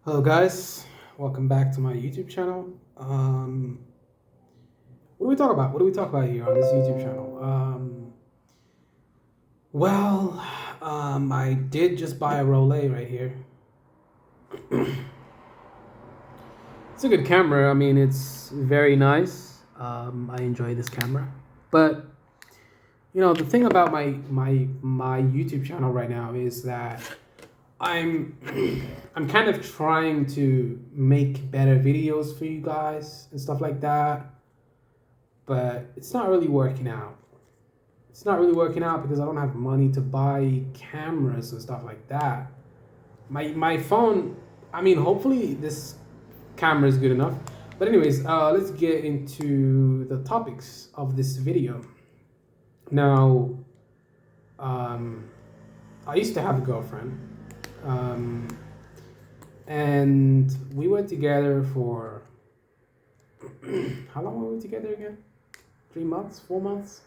Hello, guys. Welcome back to my YouTube channel. What do we talk about? What do we talk about here on this YouTube channel? Well, I did just buy a Rollei right here. It's a good camera. I mean, it's very nice. I enjoy this camera. But the thing about my YouTube channel right now is that I'm I'm kind of trying to make better videos for you guys and stuff like that, but it's not really working out. It's not really working out because I don't have money to buy cameras and stuff like that. My phone, I mean, hopefully this camera is good enough. But anyways, let's get into the topics of this video. Now, I used to have a girlfriend. Um, and we were together for how long were we together again? 3 months, 4 months.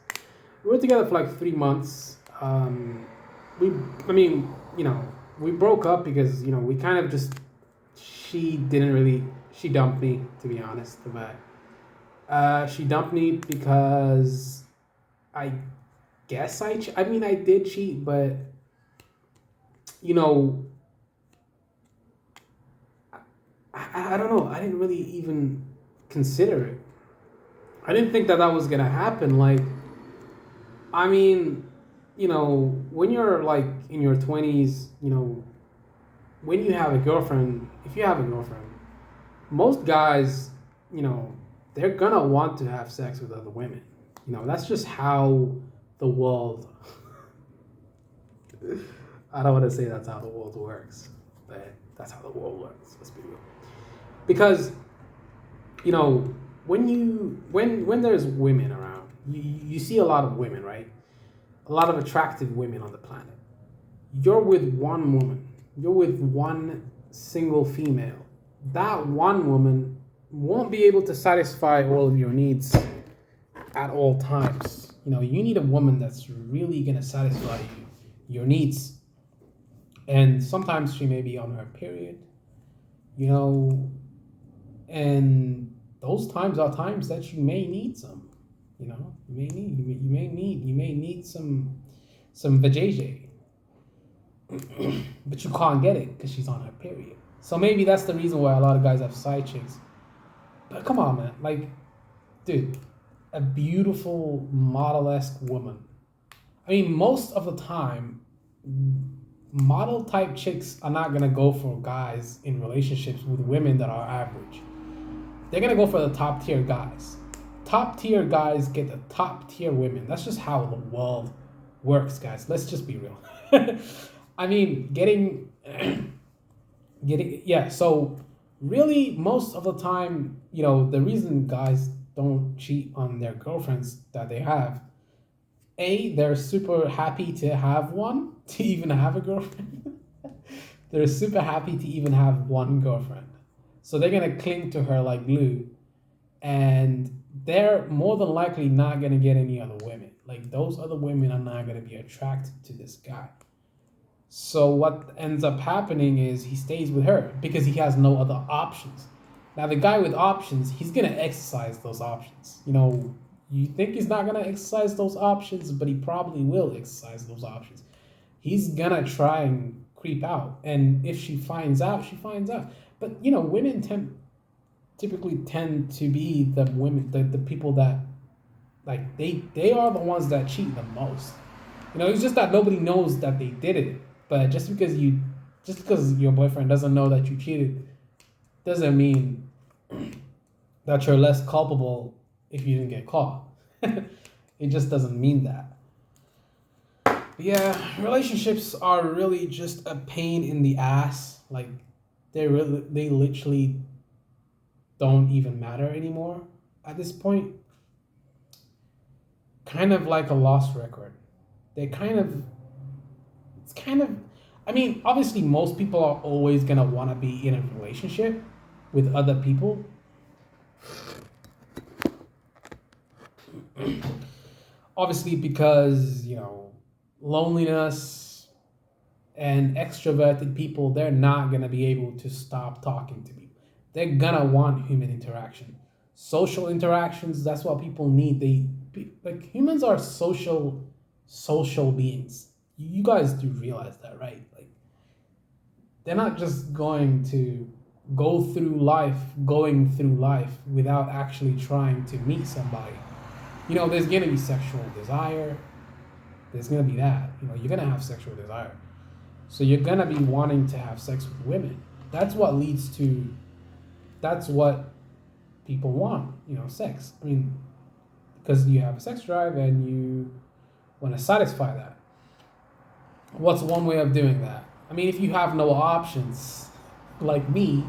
We were together for like 3 months. We, I mean, we broke up because we kind of just she dumped me, to be honest. But she dumped me because I guess I mean I did cheat, but you know I don't know. I didn't really even consider it. I didn't think that that was gonna happen. Like, I mean, when you're like in your 20s, when you have a girlfriend, if you have a girlfriend, most guys, you know, they're gonna want to have sex with other women. That's just how the world. I don't want to say that's how the world works, but that's how the world works. Let's be real. Because you know when there's women around, you see a lot of women, right? A lot of attractive women on the planet. You're with one woman, you're with one single female. That one woman won't be able to satisfy all of your needs at all times. You need a woman that's really gonna satisfy your needs. And sometimes she may be on her period, you know and those times are times that you may need some. You may need some vajayjay, but you can't get it because she's on her period. So maybe that's the reason why a lot of guys have side chicks. But come on, man, like, dude, a beautiful model-esque woman. I mean, most of the time, model type chicks are not gonna go for guys in relationships with women that are average. They're gonna go for the top tier guys. Top tier guys get the top tier women. That's just how the world works, guys. Let's just be real. I mean, yeah. So really, most of the time, the reason guys don't cheat on their girlfriends that they have, they're super happy to have one, to even have a girlfriend. They're super happy to even have one girlfriend. So they're gonna cling to her like glue, and they're more than likely not gonna get any other women. Like, those other women are not gonna be attracted to this guy. So what ends up happening is he stays with her because he has no other options. Now the guy with options, he's gonna exercise those options. You think he's not gonna exercise those options, but he probably will exercise those options. He's gonna try and creep out, and if she finds out, she finds out. But women typically tend to be the women, the people that, like, they are the ones that cheat the most. It's just that nobody knows that they did it. But just because your boyfriend doesn't know that you cheated, doesn't mean that you're less culpable if you didn't get caught. It just doesn't mean that. But yeah, relationships are really just a pain in the ass. Like, they literally don't even matter anymore at this point. Kind of like a lost record. It's kind of, I mean, obviously most people are always gonna want to be in a relationship with other people. Obviously, because loneliness And extroverted people, they're not gonna be able to stop talking to people. They're gonna want human interaction, social interactions. That's what people need. Like humans are social beings. You guys do realize that, right? Like they're not just going to going through life without actually trying to meet somebody. There's gonna be sexual desire. There's gonna be that. You're gonna have sexual desire. So you're gonna be wanting to have sex with women. That's what leads to. That's what people want. Sex. I mean, because you have a sex drive and you want to satisfy that. What's one way of doing that? I mean, if you have no options, like me,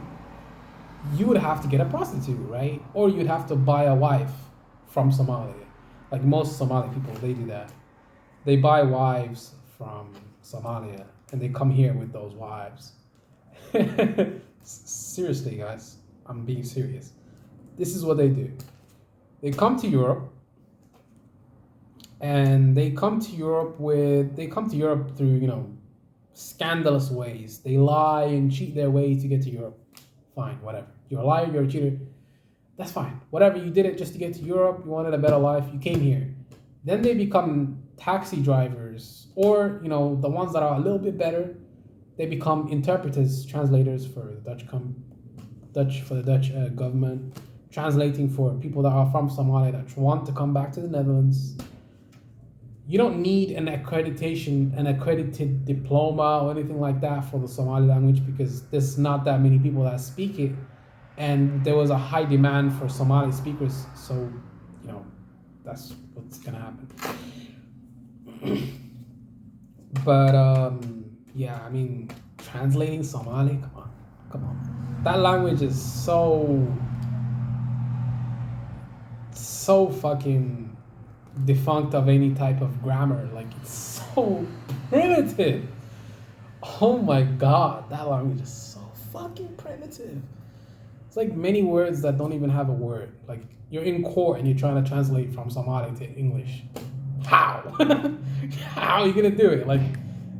you would have to get a prostitute, right? Or you'd have to buy a wife from Somalia. Like most Somali people, they do that. They buy wives from Somalia and they come here with those wives. Seriously, guys, I'm being serious. This is what they do. They come to Europe, and they come to Europe through scandalous ways. They lie and cheat their way to get to Europe. Fine, whatever. You're a liar, you're a cheater. That's fine. Whatever, you did it just to get to Europe. You wanted a better life. You came here. Then they become taxi drivers, or the ones that are a little bit better. They become interpreters, translators for the Dutch government, translating for people that are from Somalia that want to come back to the Netherlands. You don't need an accredited diploma or anything like that for the Somali language, because there's not that many people that speak it, and there was a high demand for Somali speakers. So, that's what's gonna happen. But yeah, I mean, translating Somali, come on. That language is so fucking defunct of any type of grammar. Like, it's so primitive. Oh my god, that language is so fucking primitive. It's like many words that don't even have a word. Like, you're in court and you're trying to translate from Somali to English. How? How are you gonna do it? Like,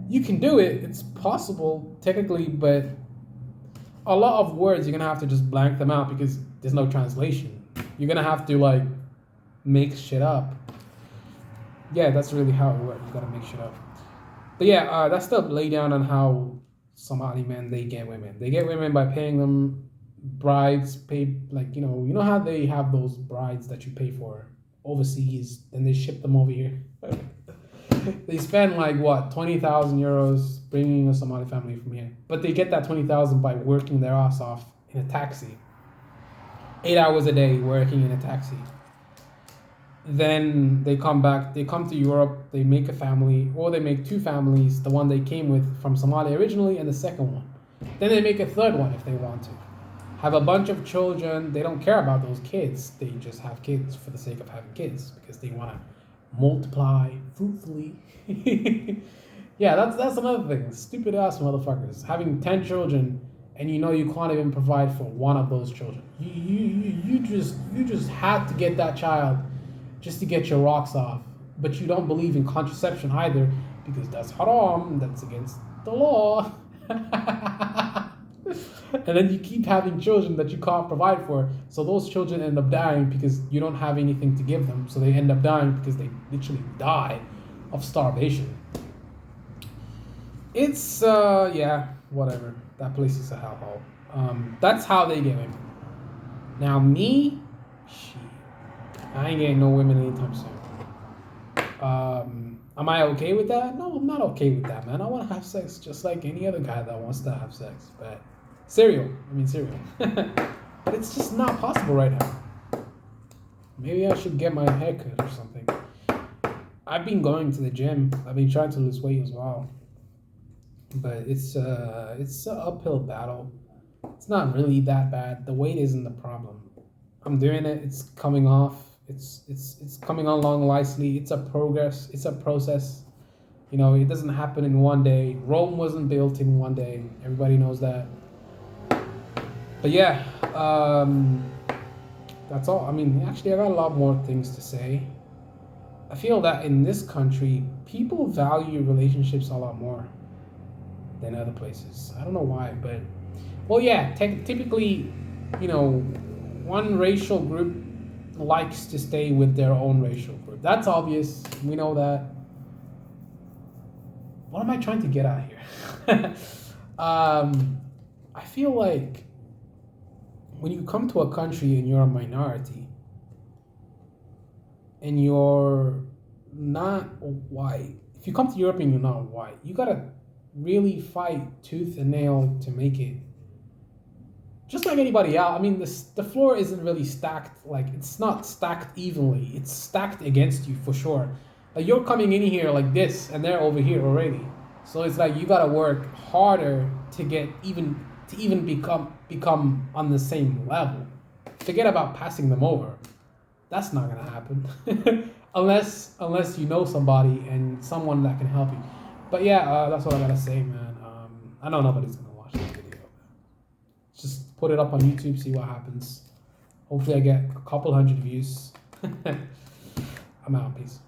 you can do it. It's possible technically, but a lot of words you're gonna have to just blank them out because there's no translation. You're gonna have to make shit up. Yeah, that's really how it works. You gotta make shit up. But yeah, that's the lay down on how Somali men, they get women. They get women by paying them brides, you know how they have those brides that you pay for overseas, then they ship them over here. They spend 20,000 euros bringing a Somali family from here, but they get that 20,000 by working their ass off in a taxi, 8 hours a day working in a taxi. Then they come back, they come to Europe, they make a family, or they make two families, the one they came with from Somalia originally and the second one. Then they make a third one if they want to. Have a bunch of children. They don't care about those kids. They just have kids for the sake of having kids because they want to multiply fruitfully. Yeah, that's another thing. Stupid ass motherfuckers having 10 children and you can't even provide for one of those children. You just had to get that child just to get your rocks off, but you don't believe in contraception either because that's haram. That's against the law. And then you keep having children that you can't provide for. So those children end up dying because you don't have anything to give them. So they end up dying because they literally die of starvation. It's, whatever. That place is a hellhole. That's how they get women. Now me, shit, I ain't getting no women anytime soon. Am I okay with that? No, I'm not okay with that, man. I want to have sex just like any other guy that wants to have sex. But cereal. But it's just not possible right now. Maybe I should get my hair cut or something. I've been going to the gym. I've been trying to lose weight as well. But it's an uphill battle. It's not really that bad. The weight isn't the problem. I'm doing it. It's coming off. It's coming along nicely. It's a progress. It's a process. It doesn't happen in one day. Rome wasn't built in one day. Everybody knows that. But yeah, that's all. I mean, actually, I got a lot more things to say. I feel that in this country, people value relationships a lot more. than other places. I don't know why, but well, yeah. Typically, you know, one racial group likes to stay with their own racial group. That's obvious. We know that. What am I trying to get at here? I feel like when you come to a country and you're a minority and you're not white, if you come to Europe and you're not white, you gotta really fight tooth and nail to make it. Just like anybody else, I mean, the floor isn't really stacked, like, it's not stacked evenly. It's stacked against you for sure. Like, you're coming in here like this, and they're over here already. So it's like you gotta work harder to get even become on the same level. Forget about passing them over. That's not gonna happen, unless you know somebody and someone that can help you. But yeah, that's what I gotta say, man. I know nobody's gonna watch this video. Just put it up on YouTube, see what happens. Hopefully, I get a couple hundred views. I'm out. Peace.